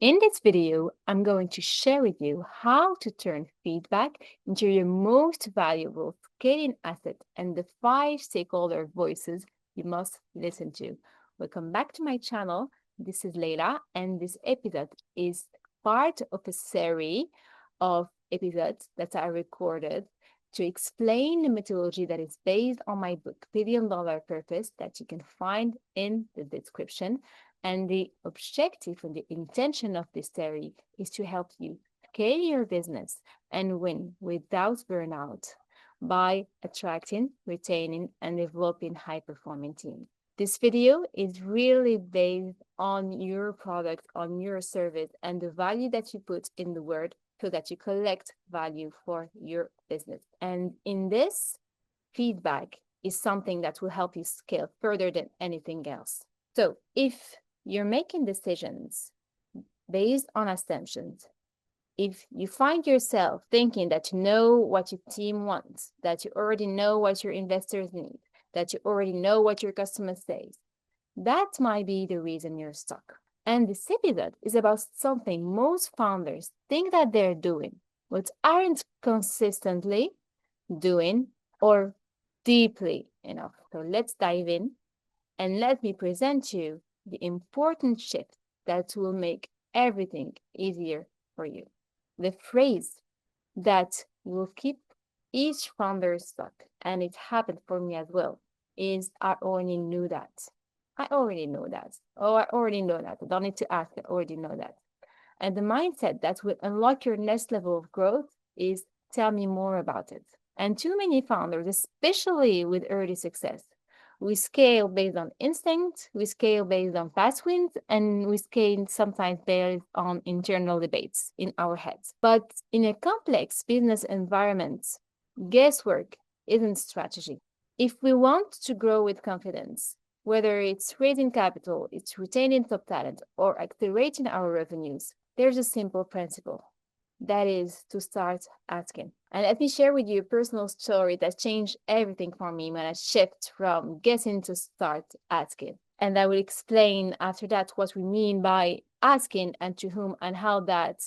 In this video, I'm going to share with you how to turn feedback into your most valuable scaling asset and the 5 stakeholder voices you must listen to. Welcome back to my channel. This is Leila, and this episode is part of a series of episodes that I recorded to explain the methodology that is based on my book, $1 Billion Purpose, that you can find in the description. And the objective and the intention of this series is to help you scale your business and win without burnout by attracting, retaining, and developing high-performing teams. This video is really based on your product, on your service, and the value that you put in the word so that you collect value for your business. And in this, feedback is something that will help you scale further than anything else. So if you're making decisions based on assumptions, if you find yourself thinking that you know what your team wants, that you already know what your investors need, that you already know what your customer says, that might be the reason you're stuck. And this episode is about something most founders think that they're doing, but aren't consistently doing or deeply enough. So let's dive in and let me present you the important shift that will make everything easier for you. The phrase that will keep each founder stuck, and it happened for me as well, is I already knew that. I already know that. Oh, I already know that. I don't need to ask, I already know that. And the mindset that will unlock your next level of growth is tell me more about it. And too many founders, especially with early success, we scale based on instinct, we scale based on fast wins, and we scale sometimes based on internal debates in our heads. But in a complex business environment, guesswork isn't strategy. If we want to grow with confidence, whether it's raising capital, it's retaining top talent, or accelerating our revenues, there's a simple principle. That is to start asking. And let me share with you a personal story that changed everything for me when I shift from guessing to start asking. And I will explain after that what we mean by asking and to whom and how that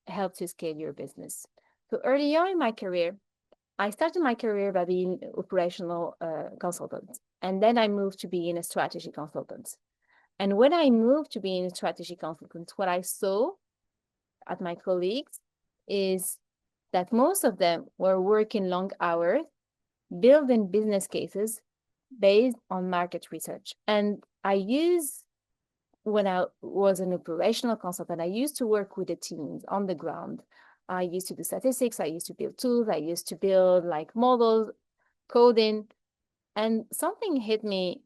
helps you scale your business. So early on in my career, I started my career by being operational consultant. And then I moved to being a strategy consultant. And when I moved to being a strategy consultant, what I saw at my colleagues is that most of them were working long hours, building business cases based on market research. And when I was an operational consultant, I used to work with the teams on the ground. I used to do statistics, I used to build tools, I used to build like models, coding. And something hit me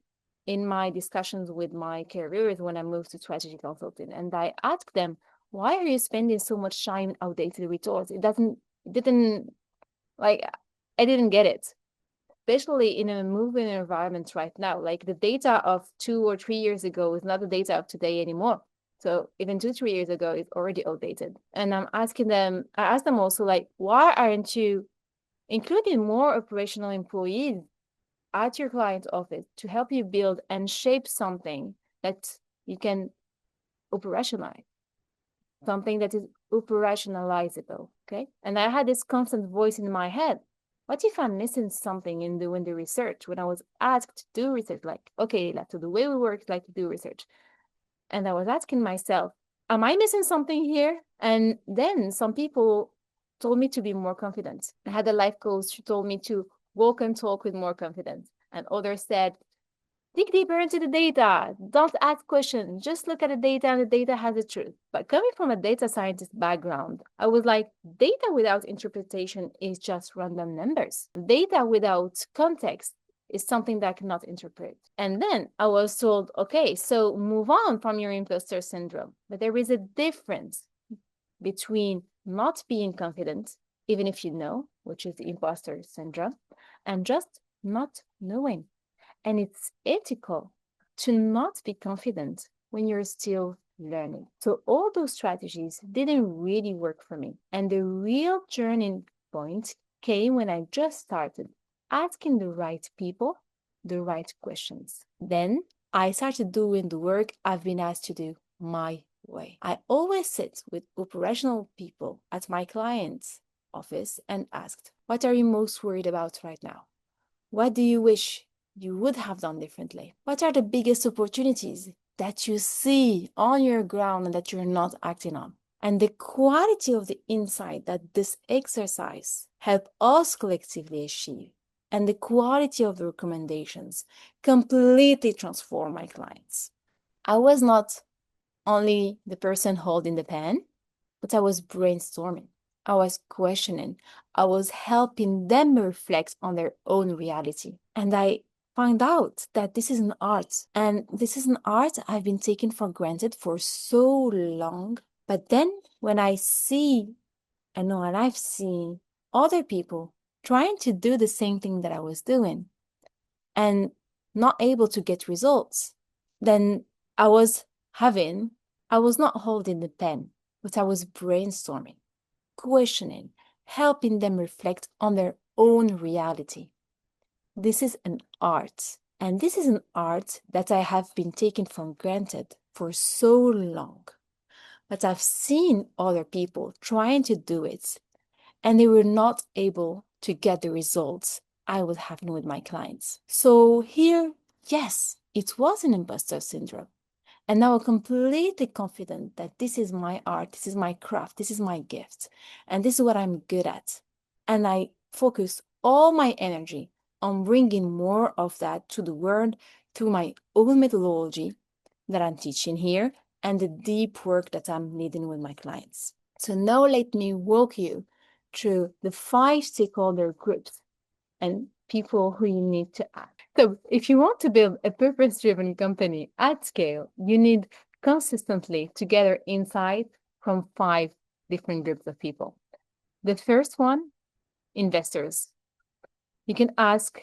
in my discussions with my careers when I moved to strategy consulting. And I asked them, why are you spending so much time on outdated resources? I didn't get it, especially in a moving environment right now. Like the data of 2 or 3 years ago is not the data of today anymore. So even 2, 3 years ago is already outdated. And I asked them also like, why aren't you including more operational employees at your client's office to help you build and shape something that you can operationalize? Something that is operationalizable, okay? And I had this constant voice in my head. What if I'm missing something in doing the research? When I was asked to do research, like, okay, like, so the way we work is like to do research. And I was asking myself, am I missing something here? And then some people told me to be more confident. I had a life coach who told me to walk and talk with more confidence. And others said, dig deeper into the data. Don't ask questions. Just look at the data and the data has the truth. But coming from a data scientist background, I was like, data without interpretation is just random numbers. Data without context is something that I cannot interpret. And then I was told, okay, so move on from your imposter syndrome. But there is a difference between not being confident, even if you know, which is the imposter syndrome, and just not knowing. And it's ethical to not be confident when you're still learning. So all those strategies didn't really work for me. And the real turning point came when I just started asking the right people the right questions. Then I started doing the work I've been asked to do my way. I always sit with operational people at my client's office and asked, what are you most worried about right now? What do you wish you would have done differently? What are the biggest opportunities that you see on your ground and that you're not acting on? And the quality of the insight that this exercise helped us collectively achieve and the quality of the recommendations completely transformed my clients. I was not only the person holding the pen, but I was brainstorming. I was questioning. I was helping them reflect on their own reality. And I found out that this is an art. And this is an art I've been taking for granted for so long. But then when I see, and when I've seen other people trying to do the same thing that I was doing and not able to get results, then I was not holding the pen, but I was brainstorming, questioning, helping them reflect on their own reality. This is an art, and this is an art that I have been taking for granted for so long. But I've seen other people trying to do it, and they were not able to get the results I was having with my clients. So here, yes, it was an imposter syndrome. And now I'm completely confident that this is my art, this is my craft, this is my gift, and this is what I'm good at. And I focus all my energy on bringing more of that to the world through my own methodology that I'm teaching here and the deep work that I'm leading with my clients. So now let me walk you through the 5 stakeholder groups and people who you need to ask. So if you want to build a purpose-driven company at scale, you need consistently to gather insight from 5 different groups of people. The first one, investors. You can ask,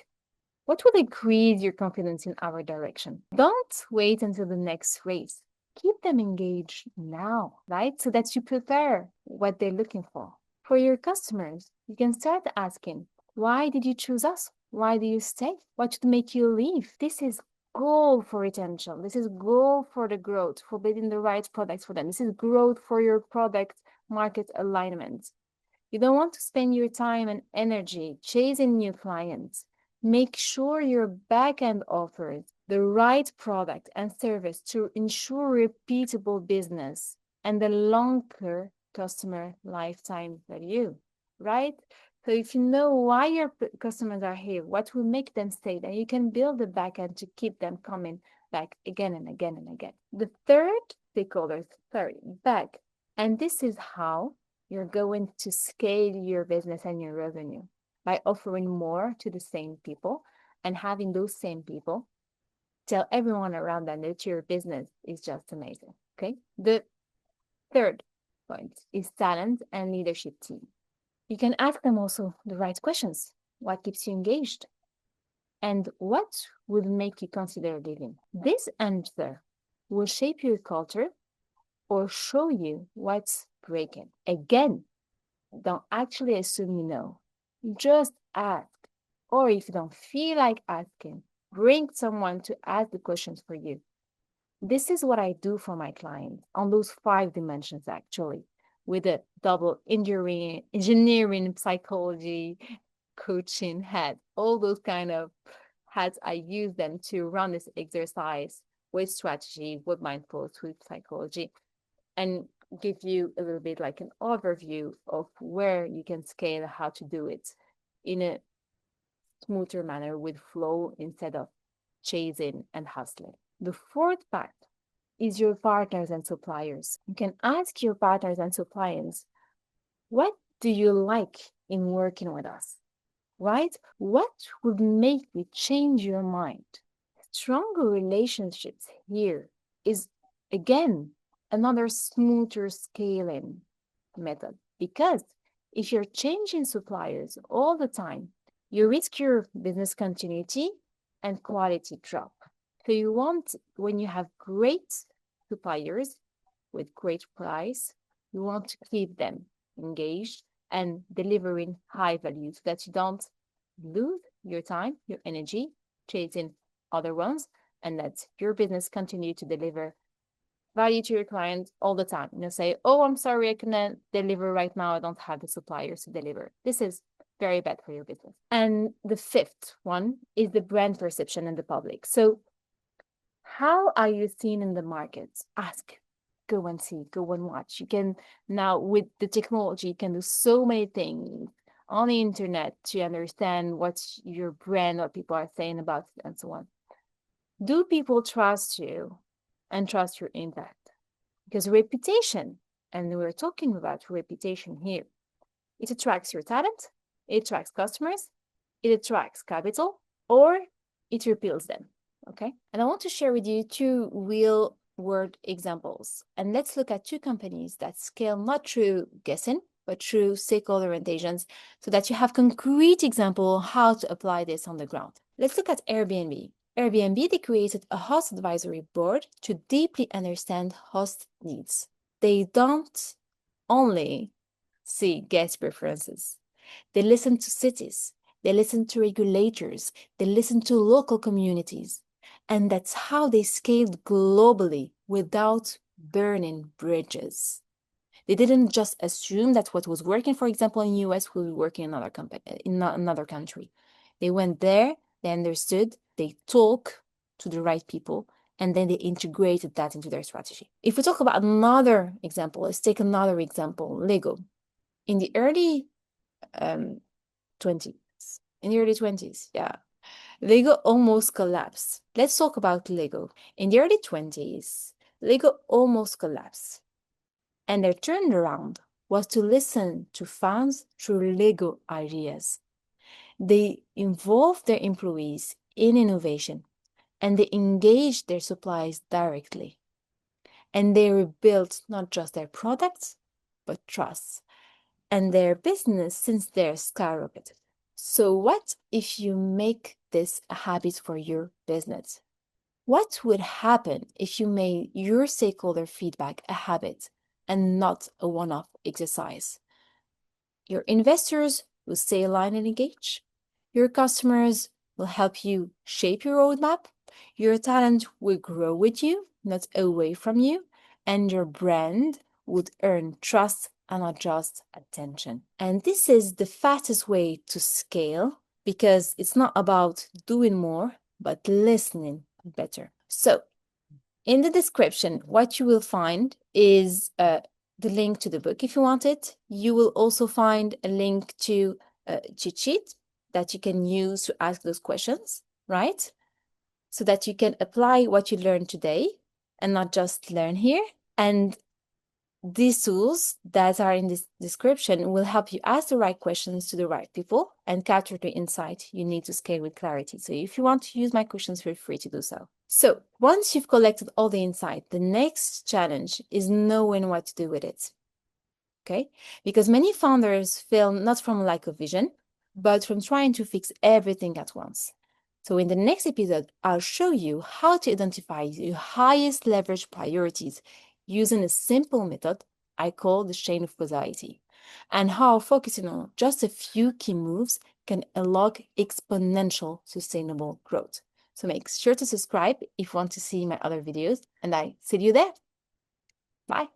what will increase your confidence in our direction? Don't wait until the next race. Keep them engaged now, right? So that you prepare what they're looking for. For your customers, you can start asking, why did you choose us? Why do you stay? What should make you leave? This is goal for retention. This is goal for the growth, for building the right products for them. This is growth for your product market alignment. You don't want to spend your time and energy chasing new clients. Make sure your backend offers the right product and service to ensure repeatable business and the longer customer lifetime value, right? So if you know why your customers are here, what will make them stay, then you can build the backend to keep them coming back again and again and again. The third stakeholder, back. And this is how you're going to scale your business and your revenue by offering more to the same people and having those same people tell everyone around them that your business is just amazing. Okay. The third point is talent and leadership team. You can ask them also the right questions. What keeps you engaged? And what would make you consider leaving? This answer will shape your culture or show you what's breaking. Again, don't actually assume you know. Just ask. Or if you don't feel like asking, bring someone to ask the questions for you. This is what I do for my clients on those 5 dimensions, actually, with a double engineering, psychology, coaching hat, all those kind of hats. I use them to run this exercise with strategy, with mindfulness, with psychology, and give you a little bit like an overview of where you can scale, how to do it in a smoother manner with flow instead of chasing and hustling. The fourth part is your partners and suppliers. You can ask your partners and suppliers, what do you like in working with us? Right? What would make you change your mind? Stronger relationships here is, again, another smoother scaling method. Because if you're changing suppliers all the time, you risk your business continuity and quality drop. So you want, when you have great suppliers with great price, you want to keep them engaged and delivering high value so that you don't lose your time, your energy chasing other ones, and that your business continue to deliver value to your client all the time. Say, oh, I'm sorry, I cannot deliver right now. I don't have the suppliers to deliver. This is very bad for your business. And the fifth one is the brand perception in the public. So how are you seen in the market? Ask, go and see, go and watch. You can now, with the technology, you can do so many things on the internet to understand what's your brand, what people are saying about it, and so on. Do people trust you and trust your impact? Because reputation, and we're talking about reputation here, it attracts your talent, it attracts customers, it attracts capital, or it repels them. Okay. And I want to share with you two real world examples. And let's look at two companies that scale not through guessing, but through stakeholder orientations, so that you have concrete example how to apply this on the ground. Let's look at Airbnb. Airbnb, they created a host advisory board to deeply understand host needs. They don't only see guest preferences. They listen to cities, they listen to regulators, they listen to local communities. And that's how they scaled globally without burning bridges. They didn't just assume that what was working, for example, in US will work in another another country. They went there, they understood, they talk to the right people, and then they integrated that into their strategy. If we talk about another example, let's take another example, Lego. In the early 20s, yeah, Lego almost collapsed. Let's talk about Lego. In the early 20s, Lego almost collapsed. And their turnaround was to listen to fans through Lego ideas. They involved their employees in innovation and they engaged their suppliers directly. And they rebuilt not just their products, but trust. And their business since they're skyrocketed. So what if you make this a habit for your business? What would happen if you made your stakeholder feedback a habit and not a one-off exercise? Your investors will stay aligned and engaged. Your customers will help you shape your roadmap. Your talent will grow with you, not away from you. And your brand would earn trust and not just attention. And this is the fastest way to scale because it's not about doing more, but listening better. So in the description, what you will find is the link to the book if you want it. You will also find a link to a cheat sheet that you can use to ask those questions, right? So that you can apply what you learned today and not just learn here. And these tools that are in this description will help you ask the right questions to the right people and capture the insight you need to scale with clarity. So if you want to use my questions, feel free to do so. So once you've collected all the insight, the next challenge is knowing what to do with it. Okay? Because many founders fail not from lack of vision, but from trying to fix everything at once. So in the next episode, I'll show you how to identify your highest leverage priorities using a simple method I call the chain of causality, and how focusing on just a few key moves can unlock exponential sustainable growth. So make sure to subscribe if you want to see my other videos, and I see you there. Bye.